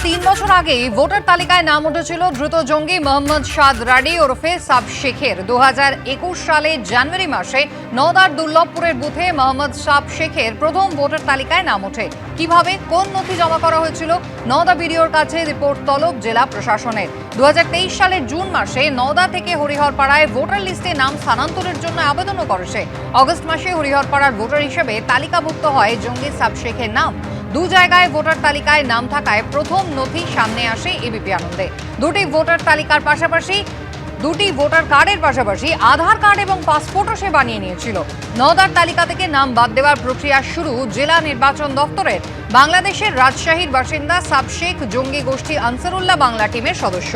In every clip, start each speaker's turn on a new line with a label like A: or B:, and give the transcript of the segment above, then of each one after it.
A: 3 বছর আগেই ভোটার তালিকায় নাম উঠেছিল দ্রুত জঙ্গি মোহাম্মদ সাদ রাডি ওরফে সাব শেখের। 2021 সালে জানুয়ারি মাসে নওদার দুর্লভপুরের বুথে মোহাম্মদ সাব শেখের প্রথম ভোটার তালিকায় নাম ওঠে। কিভাবে, কোন নথি জমা করা হয়েছিল? নওদা বিডিওর কাছে রিপোর্ট তলব জেলা প্রশাসনের। 2023 সালের জুন মাসে নওদা থেকে হরিহরপাড়ায় ভোটার লিস্টে নাম স্থানান্তরের জন্য আবেদনও করেছে। অগস্ট মাসে হরিহরপাড়ার ভোটার হিসেবে তালিকাভুক্ত হয় জঙ্গি সাব শেখের নাম। দু জায়গায় ভোটার তালিকায় নাম থাকায় প্রথম নথি সামনে আসে এবিপি আনন্দে। দুটি ভোটার কার্ডের পাশাপাশি আধার কার্ড এবং পাসপোর্টও সে বানিয়ে নিয়েছিল। নওদার তালিকা থেকে নাম বাদ দেওয়ার প্রক্রিয়া শুরু জেলা নির্বাচন দপ্তরের। বাংলাদেশের রাজশাহীর বাসিন্দা সাব শেখ জঙ্গি গোষ্ঠী আনসারুল্লাহ বাংলা টিমের সদস্য।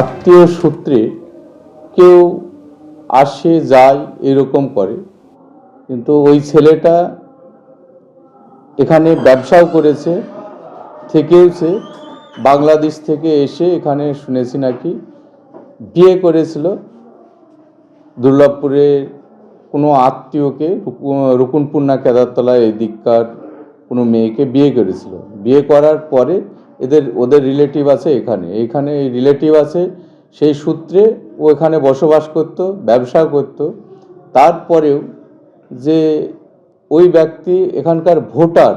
B: আত্মীয় সূত্রে কেউ আসে যায় এরকম করে, কিন্তু ওই ছেলেটা এখানে ব্যবসাও করেছে, থেকেওছে। বাংলাদেশ থেকে এসে এখানে শুনেছি নাকি বিয়ে করেছিল দুর্লভপুরের কোনো আত্মীয়কে, রুকুনপুর কেদারতলায় এই দিককার কোনো মেয়েকে বিয়ে করেছিল। বিয়ে করার পরে ওদের রিলেটিভ আছে এখানে এই রিলেটিভ আছে, সেই সূত্রে ও এখানে বসবাস করত, ব্যবসা করত। তারপরেও যে ওই ব্যক্তি এখানকার ভোটার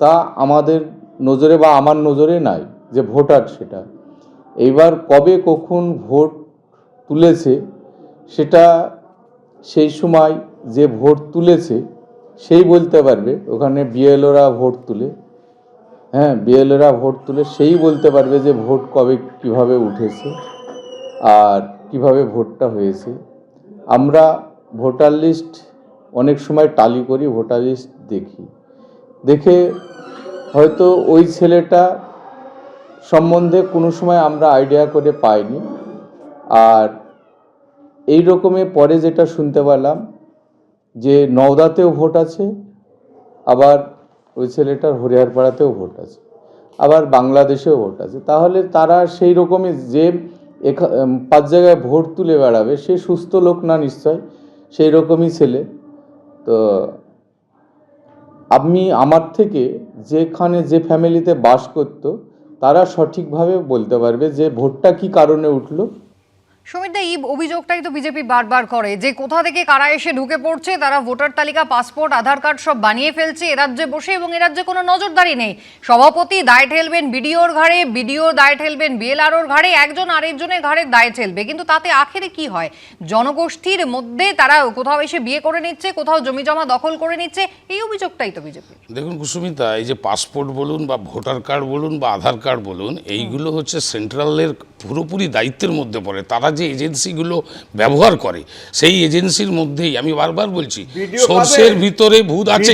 B: তা আমাদের নজরে বা আমার নজরে নাই, যে ভোটার সেটা। এইবার কবে কখন ভোট তুলেছে সেটা সেই সময় যে ভোট তুলেছে সেই বলতে পারবে। ওখানে বিএলওরা ভোট তুলে, বিএলওরা ভোট তুলে সেই বলতে পারবে যে ভোট কবে কিভাবে উঠেছে আর কিভাবে ভোটটা হয়েছে। আমরা ভোটার লিস্ট অনেক সময় টালি করি, ভোটার লিস্ট দেখে হয়তো ওই ছেলেটা সম্বন্ধে কোনো সময় আমরা আইডিয়া করে পাইনি। আর এই রকমের পরে যেটা শুনতে পেলাম যে নওদাতেও ভোট আছে, আবার ওই ছেলেটার হরিহরপাড়াতেও ভোট আছে, আবার বাংলাদেশেও ভোট আছে। তাহলে তারা সেই রকমই যে 5 জায়গায় ভোট তুলে বেড়াবে, সে সুস্থ লোক না নিশ্চয়, সেই রকমই ছেলে। তো আমার থেকে যেখানে যে ফ্যামিলিতে বাস করত তারা সঠিকভাবে বলতে পারবে যে ভোটটা কি কারণে উঠলো।
A: সুমিতদা, এই অভিযোগটাই তো বিজেপি বারবার করে যে কোথা থেকে কারা এসে ঢুকে পড়ছে, তারা ভোটার তালিকা, পাসপোর্ট, আধার কার্ড সব বানিয়ে ফেলছে এ রাজ্যে বসে, এবং এ রাজ্যে কোনো নজরদারি নেই। সভাপতি দায় ঠেলবেন বিডিওর ঘাড়ে, বিডিও দায় ঠেলবেন বিএলআরওর ঘাড়ে, একজন আরেকজনের ঘাড়ে দায় ঠেলবে। কিন্তু তাতে আখেরে কি হয়? জনগোষ্ঠীর মধ্যে তারা কোথাও এসে বিয়ে করে নিচ্ছে, কোথাও জমি জমা দখল করে নিচ্ছে, এই অভিযোগটাই তো বিজেপি।
C: দেখুন কুসুমিতা, এই যে পাসপোর্ট বলুন বা ভোটার কার্ড বলুন বা আধার কার্ড বলুন, এইগুলো হচ্ছে সেন্ট্রালের পুরোপুরি দায়িত্বের মধ্যে পড়ে। তারা যে এজেন্সিগুলো ব্যবহার করে সেই এজেন্সির মধ্যেই, আমি বারবার বলছি, সোর্সের ভিতরে ভূত আছে।